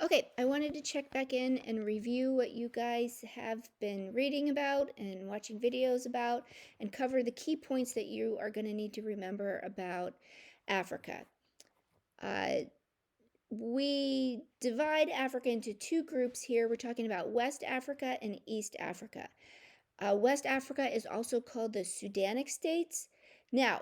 Okay, I wanted to check back in and review what you guys have been reading about and watching videos about and cover the key points that you are going to need to remember about Africa. Uh, we divide Africa into two groups here. We're talking about West Africa and East Africa. West Africa is also called the Sudanic states. Now,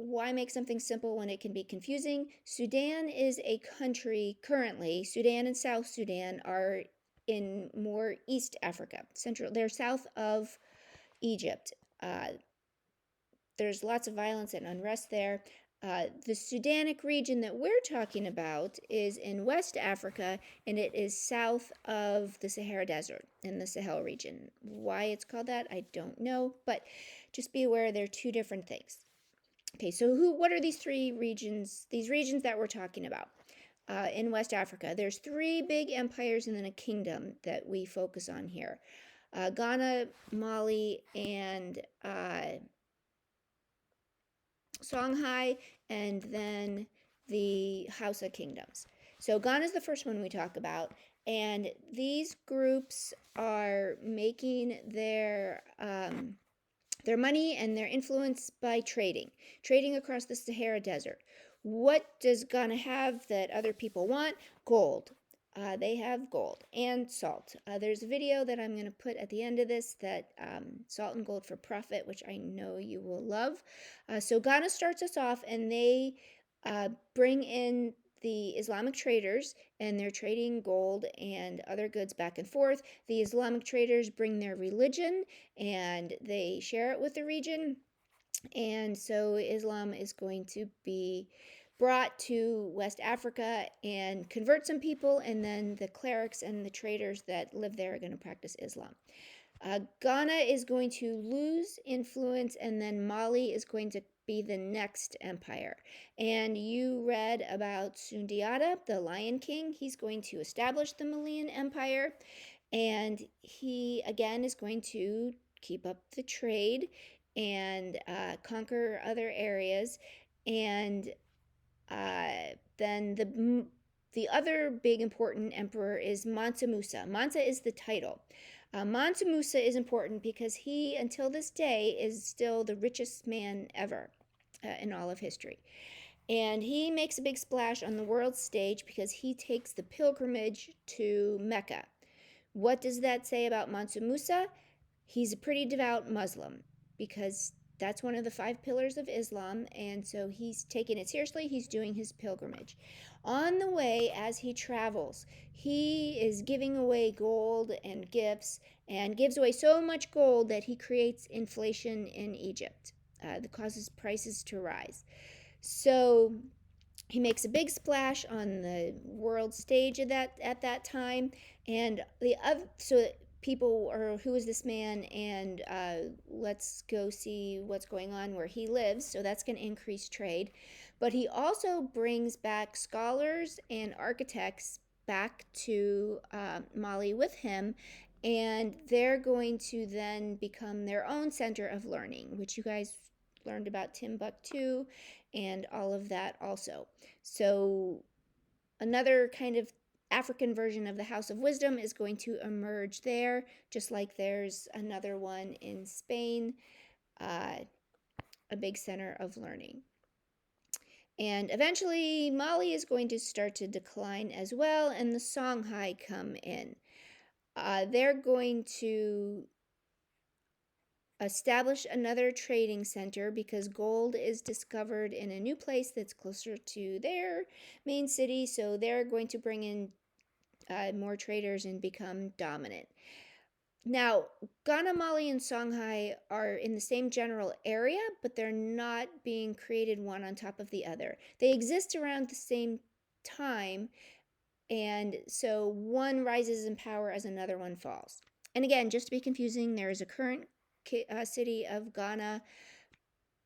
why make something simple when it can be confusing? Sudan is a country currently. Sudan and South Sudan are in more East Africa, central. They're south of Egypt. There's lots of violence and unrest there. The Sudanic region that we're talking about is in West Africa, and it is south of the Sahara Desert in the Sahel region. Why it's called that, I don't know, but just be aware they're two different things. Okay, so what are these three regions, these regions that we're talking about in West Africa? There's three big empires and then a kingdom that we focus on here. Ghana, Mali, and Songhai, and then the Hausa kingdoms. So Ghana is the first one we talk about, and these groups are making their money and their influence by trading across the Sahara Desert. What does Ghana have that other people want? Gold. They have gold and salt. There's a video that I'm going to put at the end of this that Salt and Gold for Profit, which I know you will love. So Ghana starts us off, and they bring in the Islamic traders, and they're trading gold and other goods back and forth. The Islamic traders bring their religion and they share it with the region. And so Islam is going to be brought to West Africa and convert some people, and then the clerics and the traders that live there are going to practice Islam. Ghana is going to lose influence, and then Mali is going to be the next empire. And you read about Sundiata, the Lion King. He's going to establish the Malian Empire, and he again is going to keep up the trade and conquer other areas. And then the other big important emperor is Mansa Musa. Mansa is the title. Mansa Musa is important because he, until this day, is still the richest man ever in all of history. And he makes a big splash on the world stage because he takes the pilgrimage to Mecca. What does that say about Mansa Musa? He's a pretty devout Muslim because that's one of the 5 pillars of Islam, and so he's taking it seriously. He's doing his pilgrimage. On the way, as he travels, he is giving away gold and gifts, and gives away so much gold that he creates inflation in Egypt that causes prices to rise. So he makes a big splash on the world stage at that time, and so people are, who is this man, and let's go see what's going on where he lives. So that's going to increase trade, but he also brings back scholars and architects back to Mali with him, and they're going to then become their own center of learning, which you guys learned about Timbuktu and all of that also. So another kind of African version of the House of Wisdom is going to emerge there, just like there's another one in Spain, a big center of learning. And eventually, Mali is going to start to decline as well, and the Songhai come in. They're going to establish another trading center because gold is discovered in a new place that's closer to their main city. So they're going to bring in more traders and become dominant. Now, Ghana, Mali, and Songhai are in the same general area, but they're not being created one on top of the other. They exist around the same time, and so one rises in power as another one falls. And again, just to be confusing, there is a current city of Ghana,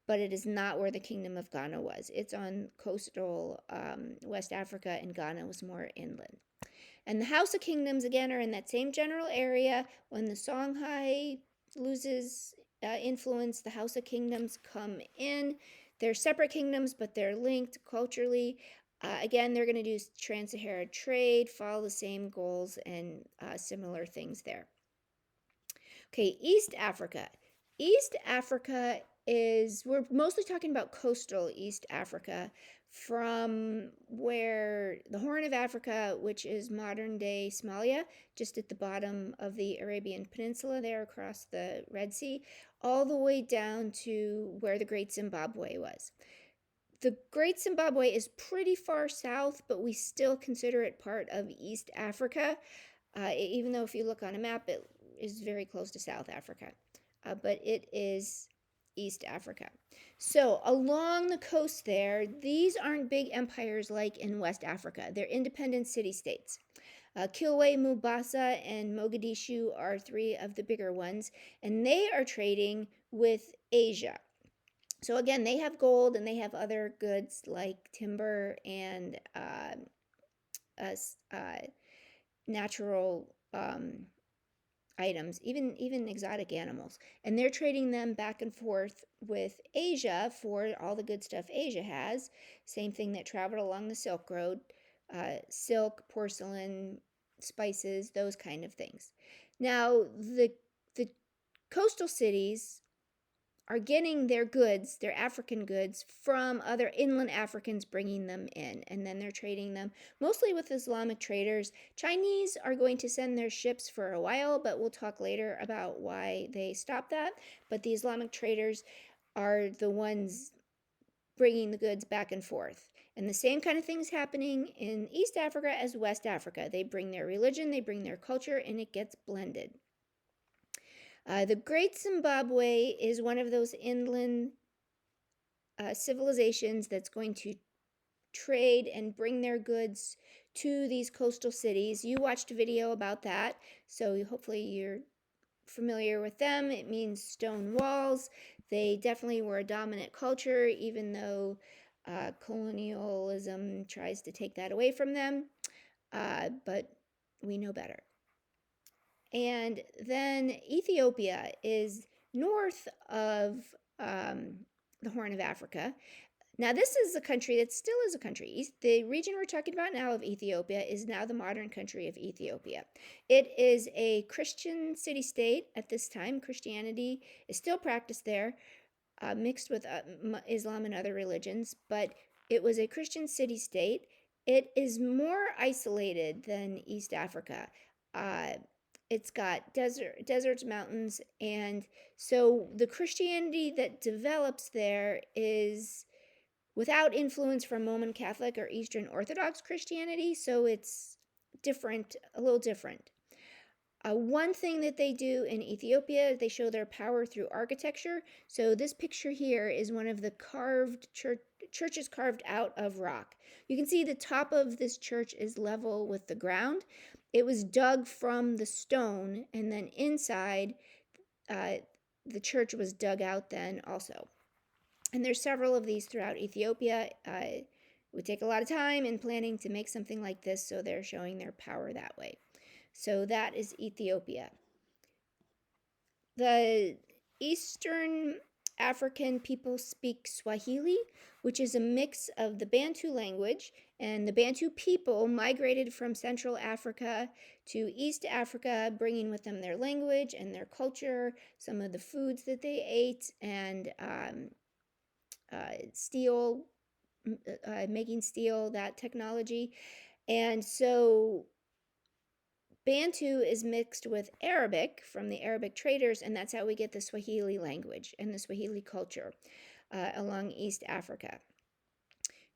but it is not where the Kingdom of Ghana was. It's on coastal West Africa, and Ghana was more inland. And the Hausa kingdoms, again, are in that same general area. When the Songhai loses influence, the Hausa kingdoms come in. They're separate kingdoms, but they're linked culturally. Again, they're going to do trans-Saharan trade, follow the same goals and similar things there. Okay, East Africa. East Africa we're mostly talking about coastal East Africa, from where the Horn of Africa, which is modern day Somalia, just at the bottom of the Arabian Peninsula there across the Red Sea, all the way down to where the Great Zimbabwe was. The Great Zimbabwe is pretty far south, but we still consider it part of East Africa, even though if you look on a map, it is very close to South Africa. But it is East Africa. So along the coast there, these aren't big empires like in West Africa. They're independent city-states. Kilwa, Mombasa, and Mogadishu are three of the bigger ones, and they are trading with Asia. So again, they have gold and they have other goods like timber and natural items, even exotic animals. And they're trading them back and forth with Asia for all the good stuff Asia has. Same thing that traveled along the Silk Road, silk, porcelain, spices, those kind of things. Now, the coastal cities are getting their goods, their African goods, from other inland Africans bringing them in, and then they're trading them mostly with Islamic traders. Chinese are going to send their ships for a while, but we'll talk later about why they stopped that. But the Islamic traders are the ones bringing the goods back and forth. And the same kind of things happening in East Africa as West Africa. They bring their religion, they bring their culture, and it gets blended. The Great Zimbabwe is one of those inland civilizations that's going to trade and bring their goods to these coastal cities. You watched a video about that, so hopefully you're familiar with them. It means stone walls. They definitely were a dominant culture, even though colonialism tries to take that away from them, but we know better. And then Ethiopia is north of the Horn of Africa. Now, this is a country that still is a country. The region we're talking about now of Ethiopia is now the modern country of Ethiopia. It is a Christian city-state at this time. Christianity is still practiced there, mixed with Islam and other religions, but it was a Christian city-state. It is more isolated than East Africa. It's got deserts, mountains, and so the Christianity that develops there is without influence from Roman Catholic or Eastern Orthodox Christianity, so it's different, a little different. One thing that they do in Ethiopia, they show their power through architecture. So this picture here is one of the carved churches carved out of rock. You can see the top of this church is level with the ground. It was dug from the stone, and then inside, the church was dug out then also. And there's several of these throughout Ethiopia. It would take a lot of time and planning to make something like this, so they're showing their power that way. So that is Ethiopia. The Eastern African people speak Swahili, which is a mix of the Bantu language, and the Bantu people migrated from Central Africa to East Africa, bringing with them their language and their culture, some of the foods that they ate, and steel, making steel, that technology. And so Bantu is mixed with Arabic from the Arabic traders, and that's how we get the Swahili language and the Swahili culture along East Africa.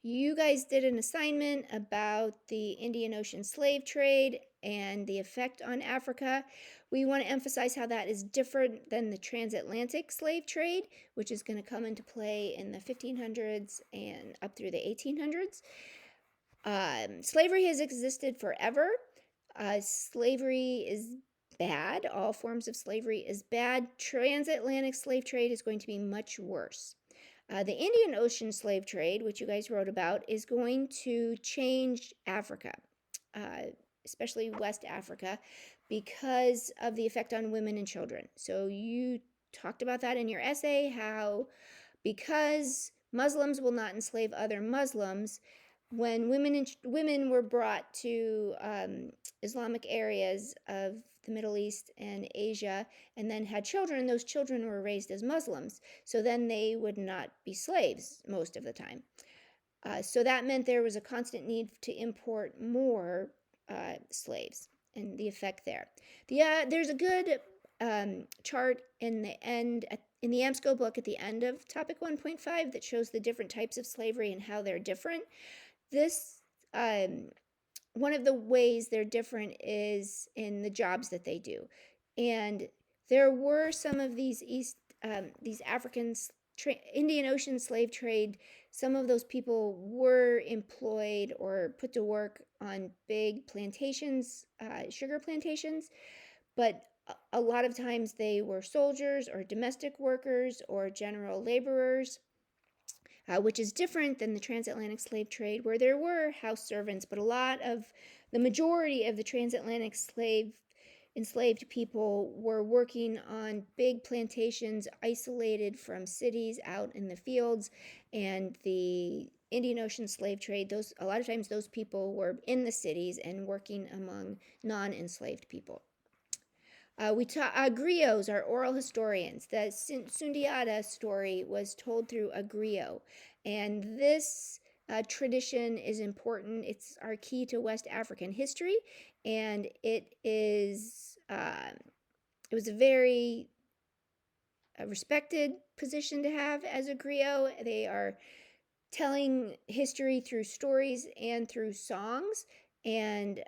You guys did an assignment about the Indian Ocean slave trade and the effect on Africa. We want to emphasize how that is different than the transatlantic slave trade, which is going to come into play in the 1500s and up through the 1800s. Slavery has existed forever. Slavery is bad. All forms of slavery is bad. Transatlantic slave trade is going to be much worse. The Indian Ocean slave trade, which you guys wrote about, is going to change Africa, especially West Africa, because of the effect on women and children. So you talked about that in your essay, how because Muslims will not enslave other Muslims, when women were brought to Islamic areas of the Middle East and Asia, and then had children, those children were raised as Muslims. So then they would not be slaves most of the time. So that meant there was a constant need to import more slaves, and the effect there. There's a good chart in the end in the AMSCO book at the end of topic 1.5 that shows the different types of slavery and how they're different. This one of the ways they're different is in the jobs that they do, and there were some of these these Africans Indian Ocean slave trade. Some of those people were employed or put to work on big plantations, sugar plantations, but a lot of times they were soldiers or domestic workers or general laborers, which is different than the transatlantic slave trade, where there were house servants, but the majority of the transatlantic enslaved people were working on big plantations isolated from cities out in the fields. And the Indian Ocean slave trade, a lot of times those people were in the cities and working among non-enslaved people. Griots are oral historians. The Sundiata story was told through a griot, and this tradition is important. It's our key to West African history, and it was a very respected position to have as a griot. They are telling history through stories and through songs, and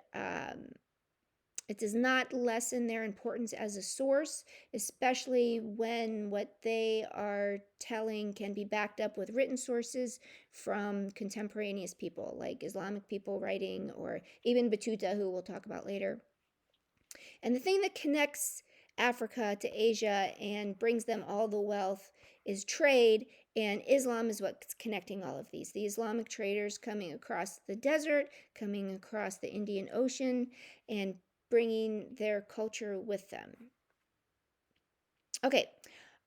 it does not lessen their importance as a source, especially when what they are telling can be backed up with written sources from contemporaneous people, like Islamic people writing, or Ibn Battuta, who we'll talk about later. And the thing that connects Africa to Asia and brings them all the wealth is trade, and Islam is what's connecting all of these. The Islamic traders coming across the desert, coming across the Indian Ocean, and bringing their culture with them. Okay,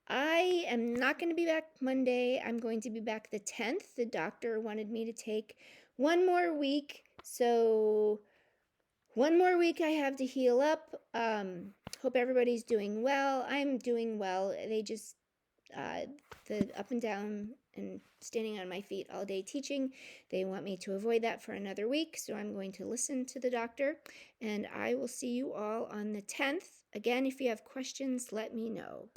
I am not going to be back Monday. I'm going to be back the 10th. The doctor wanted me to take one more week, so one more week I have to heal up. Hope everybody's doing well. I'm doing well. They just the up and down and standing on my feet all day teaching, they want me to avoid that for another week, so I'm going to listen to the doctor, and I will see you all on the 10th. Again, if you have questions, let me know.